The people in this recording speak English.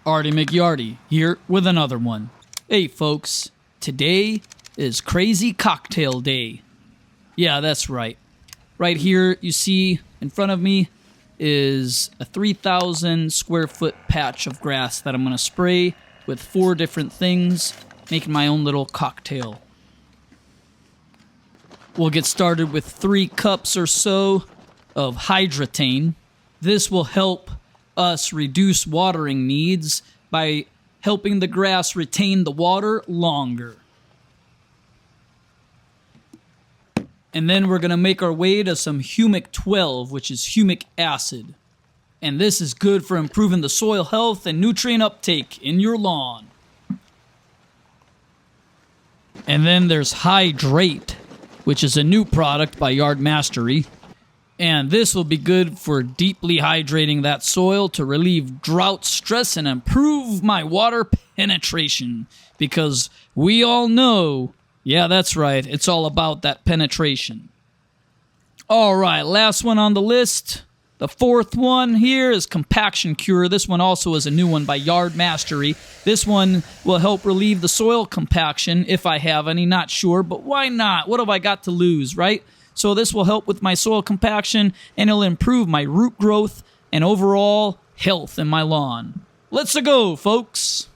Artie McYarty here with another one. Hey folks, today is Crazy Cocktail Day. Yeah, that's right. Right here you see in front of me is a 3,000 square foot patch of grass that I'm going to spray with 4 different things, making my own little cocktail. We'll get started with 3 cups or so of Hydretain. This will help us reduce watering needs by helping the grass retain the water longer. And then we're going to make our way to some humic 12, which is humic acid. And this is good for improving the soil health and nutrient uptake in your lawn. And then there's Hydrate, which is a new product by Yard Mastery. And this will be good for deeply hydrating that soil to relieve drought stress and improve my water penetration. Because we all know, yeah, that's right, it's all about that penetration. All right, last one on the list. The 4th one here is Compaction Cure. This one also is a new one by Yard Mastery. This one will help relieve the soil compaction, if I have any, not sure, but why not? What have I got to lose, right? So this will help with my soil compaction, and it'll improve my root growth and overall health in my lawn. Let's go, folks!